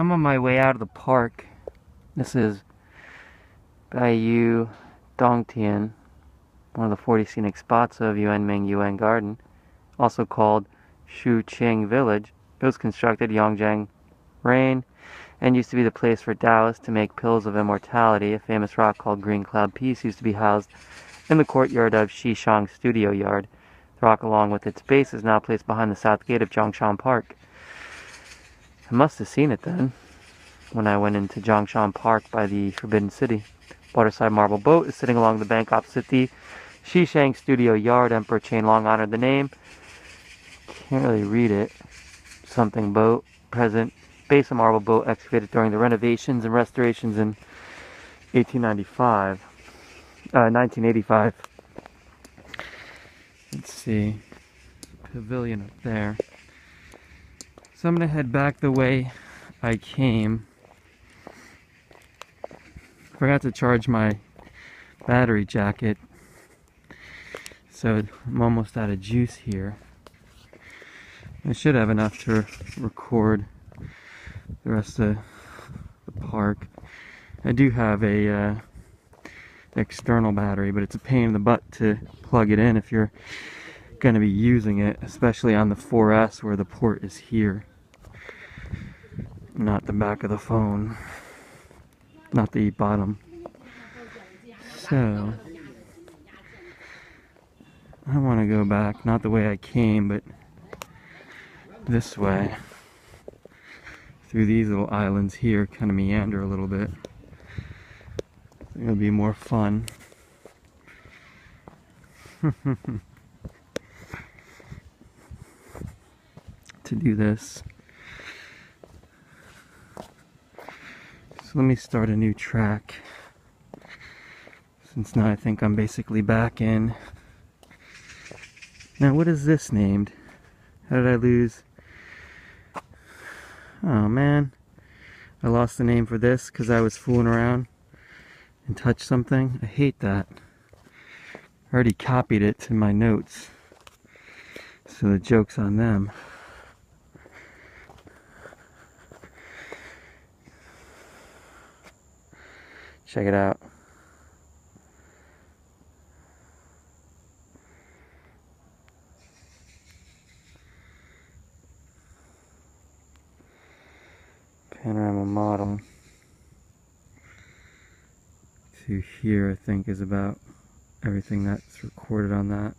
I'm on my way out of the park. This is Dongtian, one of the 40 scenic spots of Yuanming Yuan Garden, also called Qing Village. It was constructed Yongjang reign and used to be the place for Taoists to make pills of immortality. A famous rock called Green Cloud Peace used to be housed in the courtyard of Xiyang Studio Yard. The rock, along with its base, is now placed behind the south gate of Zhongshan Park. I must have seen it then, when I went into Zhongshan Park by the Forbidden City. Waterside marble boat is sitting along the bank opposite the Xiyang Studio Yard. Emperor Qianlong honored the name. Can't really read it. Something boat. Present base of marble boat excavated during the renovations and restorations in 1985. Let's see. Pavilion up there. So I'm going to head back the way I came. Forgot to charge my battery jacket, so I'm almost out of juice here. I should have enough to record the rest of the park. I do have a external battery, but it's a pain in the butt to plug it in if you're going to be using it, especially on the 4S where the port is here, not the back of the phone, not the bottom. So I want to go back, not the way I came, but this way, through these little islands here, kind of meander a little bit. It'll be more fun. To do this. So let me start a new track, since now I think I'm basically back in. Now what is this named? How did I lose? Oh man, I lost the name for this because I was fooling around and touched something. I hate that. I already copied it to my notes, so the joke's on them. Check it out. Panorama model to here, I think, is about everything that's recorded on that.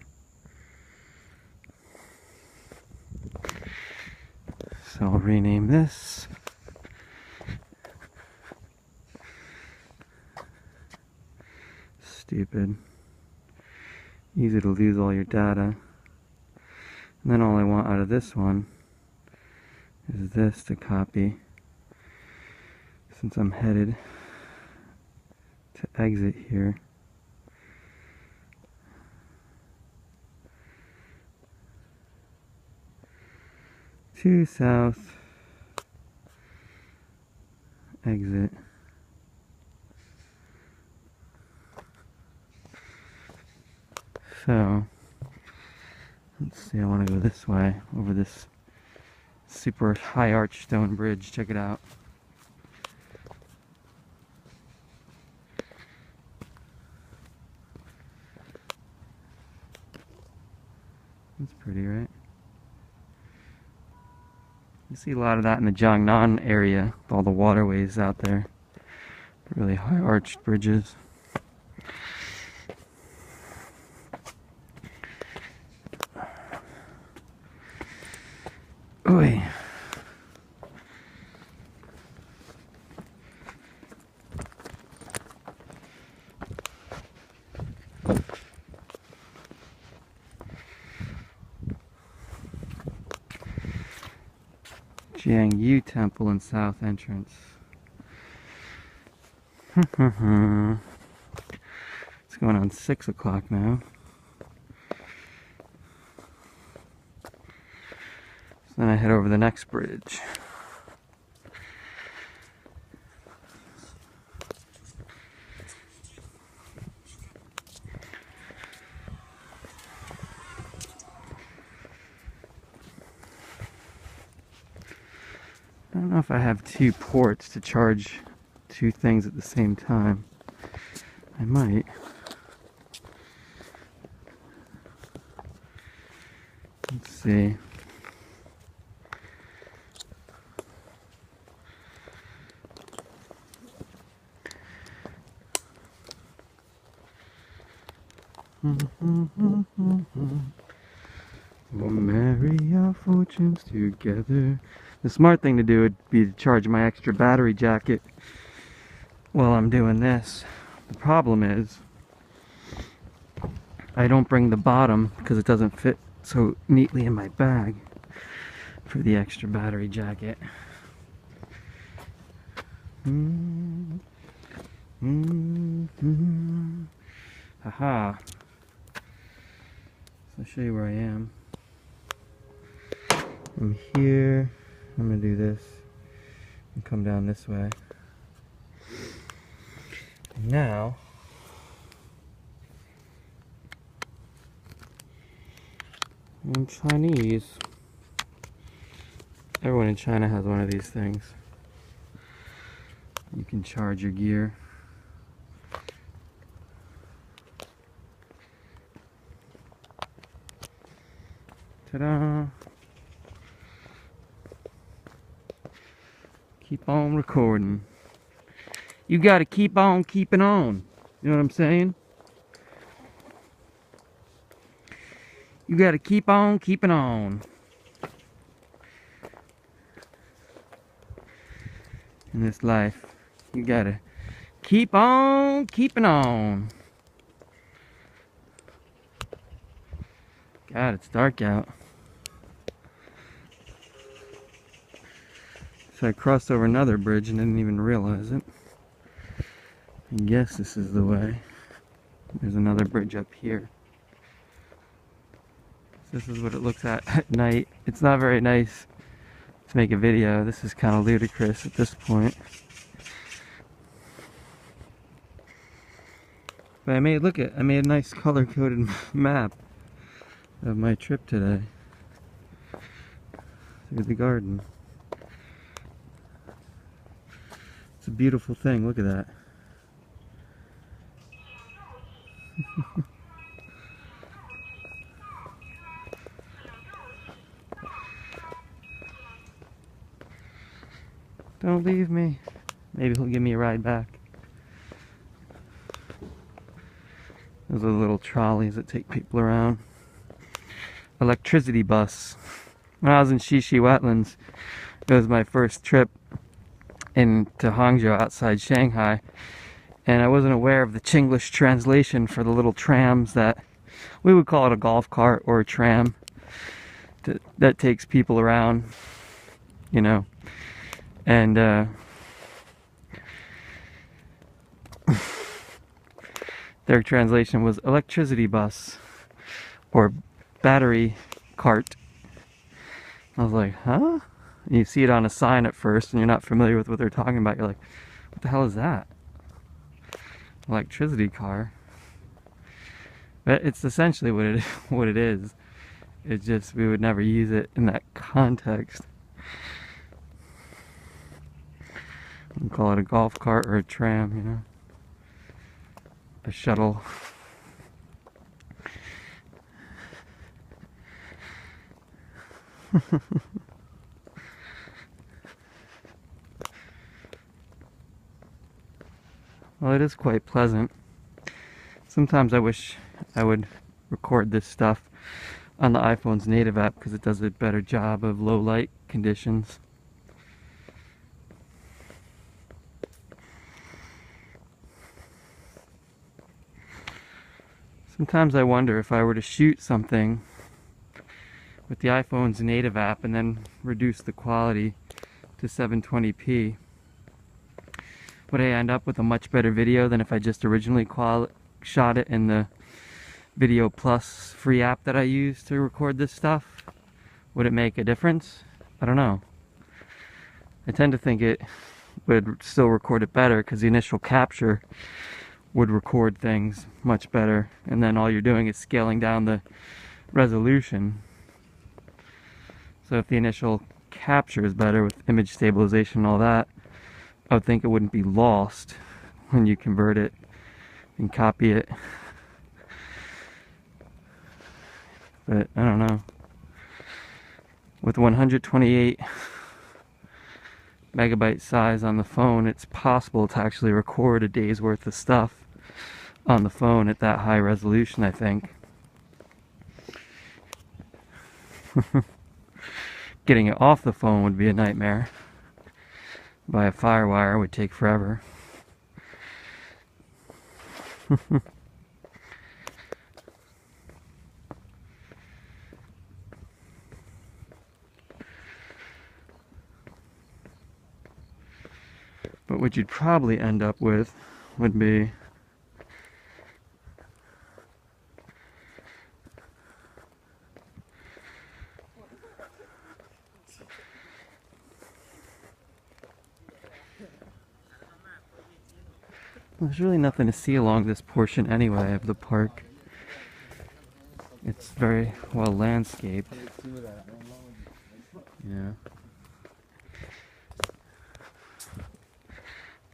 So I'll rename this. Stupid. Easy to lose all your data. And then all I want out of this one is this to copy, since I'm headed to exit here. To south, exit. So, let's see, I want to go this way, over this super high arch stone bridge. Check it out. That's pretty, right? You see a lot of that in the Jiangnan area, with all the waterways out there. Really high arched bridges. Oy. Xiyang Lou Temple and South Entrance. It's going on 6 o'clock now. So then I head over the next bridge. I don't know if I have two ports to charge two things at the same time. I might. Let's see. We'll marry our fortunes together. The smart thing to do would be to charge my extra battery jacket while I'm doing this. The problem is I don't bring the bottom because it doesn't fit so neatly in my bag for the extra battery jacket. Haha. So I'll show you where I am. I'm here. I'm gonna do this and come down this way. And now in Chinese, everyone in China has one of these things. You can charge your gear. Ta-da! Keep on recording. You gotta keep on keeping on. You know what I'm saying? You gotta keep on keeping on. In this life, you gotta keep on keeping on. God, it's dark out. So I crossed over another bridge and didn't even realize it. I guess this is the way. There's another bridge up here. So this is what it looks at night. It's not very nice to make a video. This is kind of ludicrous at this point. But I made a nice color-coded map of my trip today through the garden. It's a beautiful thing. Look at that. Don't leave me. Maybe he'll give me a ride back. Those are the little trolleys that take people around. Electricity bus. When I was in Shishi Wetlands, it was my first trip into Hangzhou outside Shanghai, and I wasn't aware of the Chinglish translation for the little trams that we would call it a golf cart or a tram that takes people around, you know. And their translation was electricity bus or battery cart. I was like, huh? And you see it on a sign at first and you're not familiar with what they're talking about. You're like, what the hell is that? Electricity car. But it's essentially what it is. It's just we would never use it in that context. We call it a golf cart or a tram, you know. A shuttle. Well, it is quite pleasant. Sometimes I wish I would record this stuff on the iPhone's native app because it does a better job of low light conditions. Sometimes I wonder if I were to shoot something with the iPhone's native app and then reduce the quality to 720p, would I end up with a much better video than if I just originally shot it in the Video Plus free app that I use to record this stuff? Would it make a difference? I don't know. I tend to think it would still record it better because the initial capture would record things much better, and then all you're doing is scaling down the resolution. So if the initial captures better with image stabilization and all that, I would think it wouldn't be lost when you convert it and copy it. But I don't know. With 128 megabyte size on the phone, it's possible to actually record a day's worth of stuff on the phone at that high resolution, I think. Getting it off the phone would be a nightmare. By a firewire would take forever. But what you'd probably end up with would be there's really nothing to see along this portion anyway of the park. It's very well landscaped. Yeah.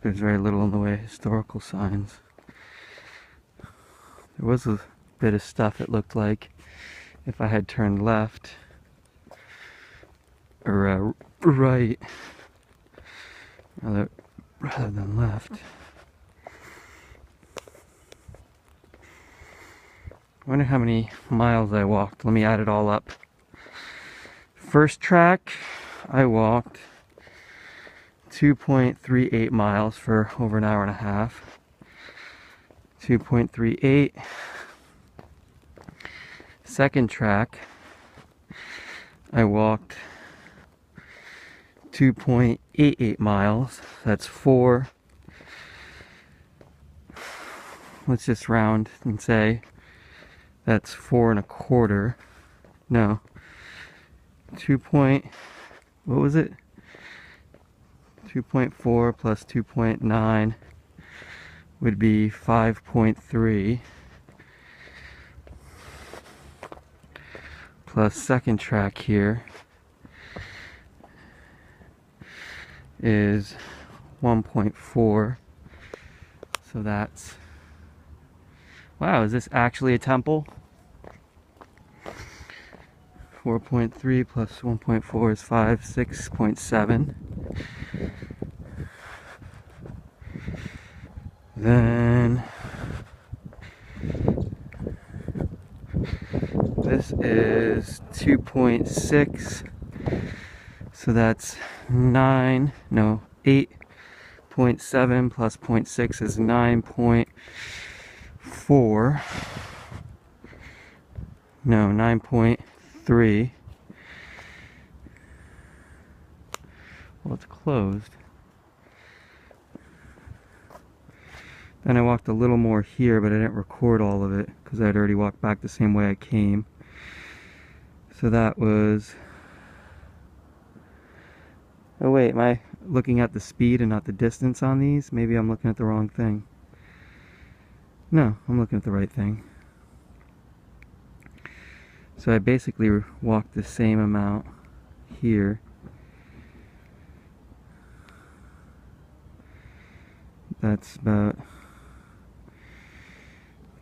There's very little in the way of historical signs. There was a bit of stuff, it looked like, if I had turned left or right rather than left. I wonder how many miles I walked. Let me add it all up. First track, I walked 2.38 miles for over an hour and a half. 2.38. Second track, I walked 2.88 miles. That's 4. Let's just round and say that's 4 1/4. No. What was it? 2.4 plus 2.9 would be 5.3. Plus second track here is 1.4. So that's... Wow, is this actually a temple? 4.3 plus 1.4 is 5, 6.7. Then this is 2.6, so that's 8.7 plus 0.6 is 9.4. No, 9.3. Well, it's closed. Then I walked a little more here, but I didn't record all of it because I'd already walked back the same way I came. So that was... Oh wait, am I looking at the speed and not the distance on these? Maybe I'm looking at the wrong thing. No, I'm looking at the right thing. So I basically walked the same amount here. That's about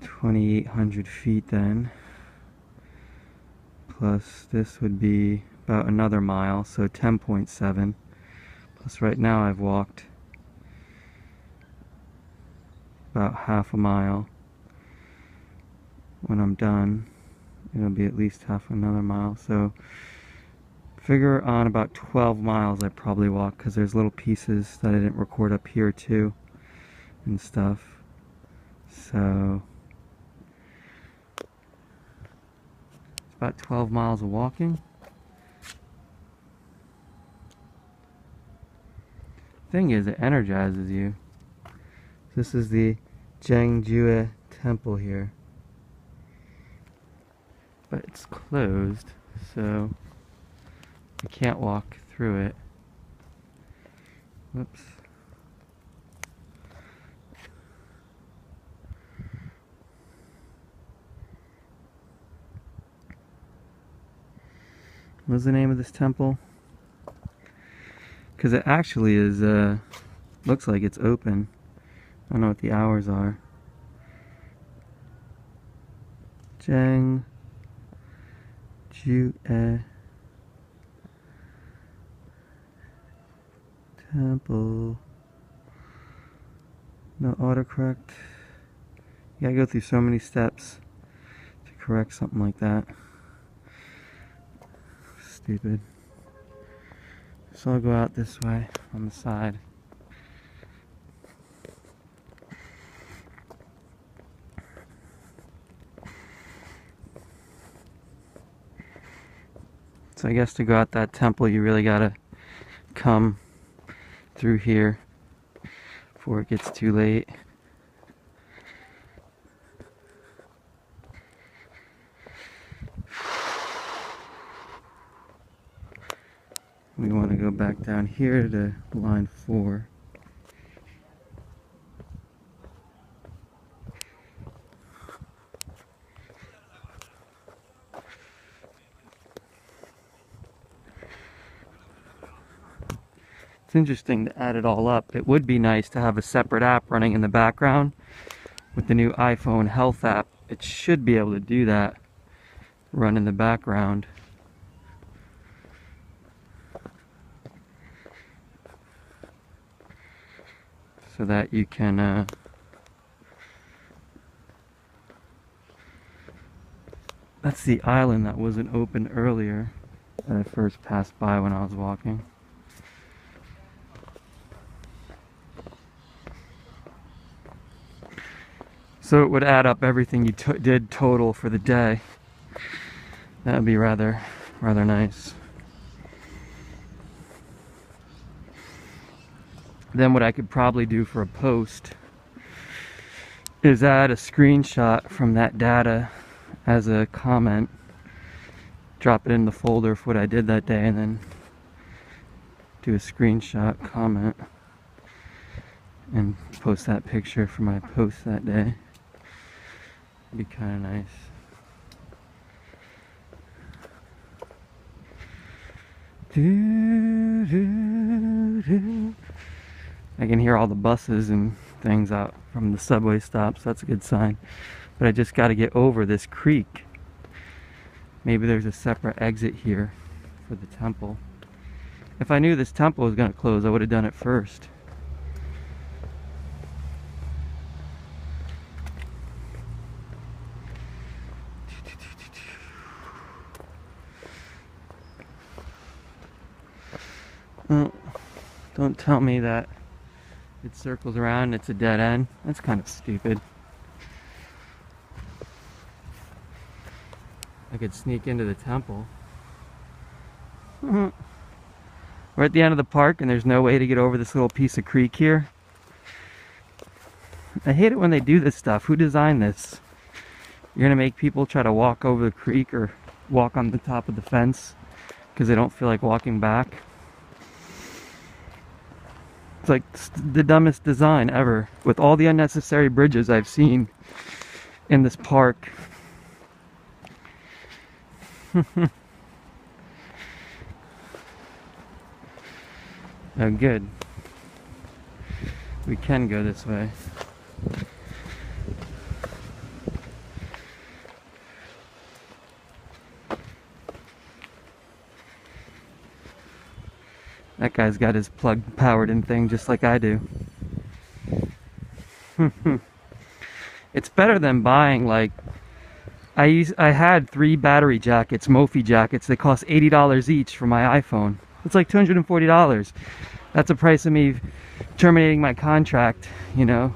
2,800 feet then. Plus this would be about another mile, so 10.7. Plus right now I've walked about half a mile. When I'm done, it'll be at least half another mile. So figure on about 12 miles I probably walked, because there's little pieces that I didn't record up here too and stuff. So it's about 12 miles of walking. Thing is, it energizes you. This is the Jiangjue temple here, but it's closed, so I can't walk through it. Whoops. What's the name of this temple? because it actually is, looks like it's open. I don't know what the hours are. Zhang Ju Temple. No autocorrect. You gotta go through so many steps to correct something like that. Stupid. So I'll go out this way on the side. So I guess to go out that temple, you really gotta come through here before it gets too late. We want to go back down here to line 4. It's interesting to add it all up. It would be nice to have a separate app running in the background. With the new iPhone Health app, it should be able to do that, run in the background. So that you can that's the island that wasn't open earlier that I first passed by when I was walking. So it would add up everything you did total for the day. That would be rather nice. Then what I could probably do for a post is add a screenshot from that data as a comment, drop it in the folder for what I did that day, and then do a screenshot comment and post that picture for my post that day. It'd be kind of nice. I can hear all the buses and things out from the subway stops. That's a good sign. But I just got to get over this creek. Maybe there's a separate exit here for the temple. If I knew this temple was going to close, I would have done it first. Oh, don't tell me that it circles around and it's a dead end. That's kind of stupid. I could sneak into the temple. We're at the end of the park and there's no way to get over this little piece of creek here. I hate it when they do this stuff. Who designed this? You're gonna make people try to walk over the creek or walk on the top of the fence because they don't feel like walking back. It's like the dumbest design ever, with all the unnecessary bridges I've seen in this park. Oh, good. We can go this way. That guy's got his plug powered in thing just like I do. It's better than buying, like, I had 3 battery jackets, Mophie jackets. They cost $80 each for my iPhone. It's like $240. That's the price of me terminating my contract, you know,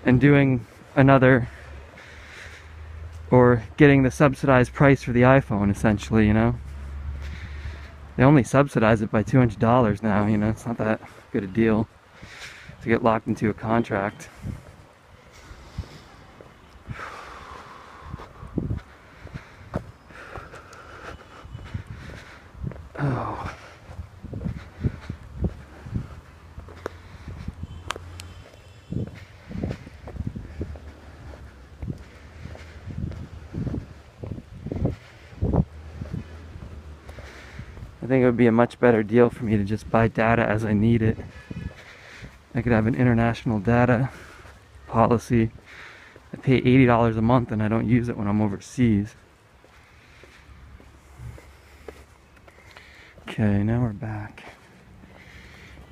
and doing another, or getting the subsidized price for the iPhone, essentially, you know. They only subsidize it by $200 now, you know. It's not that good a deal to get locked into a contract. Oh. I think it would be a much better deal for me to just buy data as I need it. I could have an international data policy. I pay $80 a month and I don't use it when I'm overseas. Okay, now we're back.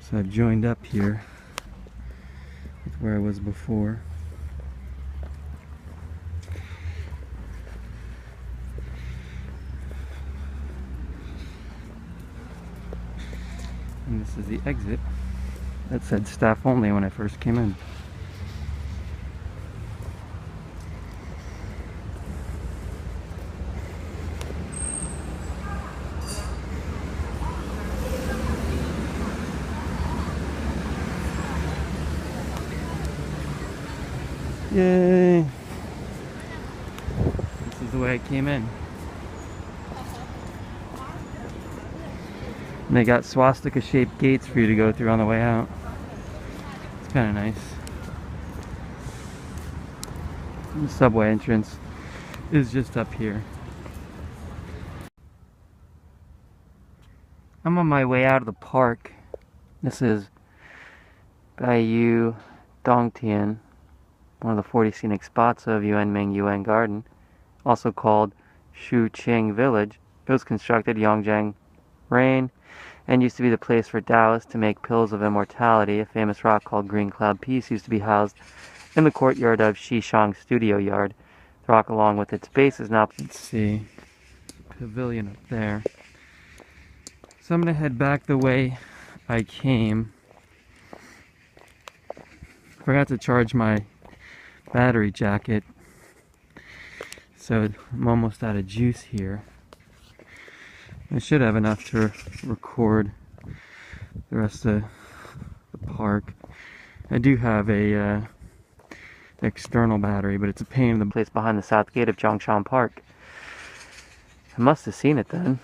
So I've joined up here with where I was before. And this is the exit. That said staff only when I first came in. Yay! This is the way I came in. And they got swastika shaped gates for you to go through on the way out. It's kind of nice. The subway entrance is just up here. I'm on my way out of the park. This is Dongtian, one of the 40 scenic spots of Yuanming Yuan Garden, also called Qing Village. It was constructed Yongjang reign and used to be the place for Taoists to make pills of immortality. A famous rock called Green Cloud Peace used to be housed in the courtyard of Xiyang Studio Yard. The rock, along with its base, is now, let's see, pavilion up there. So I'm going to head back the way I came. Forgot to charge my battery jacket, so I'm almost out of juice here. I should have enough to record the rest of the park. I do have a external battery, but it's a pain in the place behind the south gate of Zhongshan Park. I must have seen it then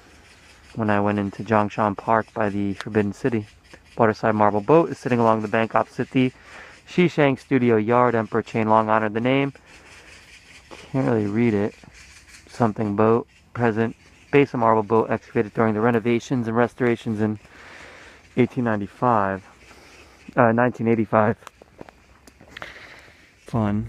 when I went into Zhongshan Park by the Forbidden City. Waterside marble boat is sitting along the bank opposite the Xiyang Studio Yard. Emperor Qianlong honored the name. Can't really read it. Something boat. Present. Base of marble boat excavated during the renovations and restorations in 1985. Fun.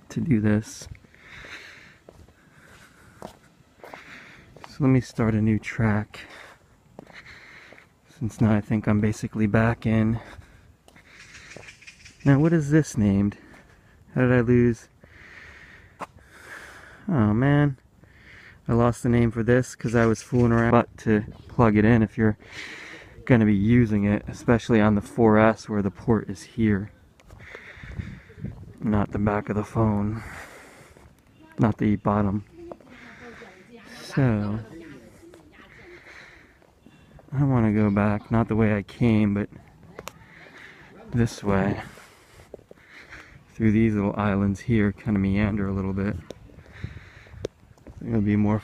To do this. So let me start a new track, since now I think I'm basically back in. Now what is this named? How did I lose? Oh man, I lost the name for this because I was fooling around. But to plug it in if you're going to be using it, especially on the 4S where the port is here, not the back of the phone, not the bottom. So I want to go back, not the way I came, but this way, through these little islands here, kind of meander a little bit. It'll be more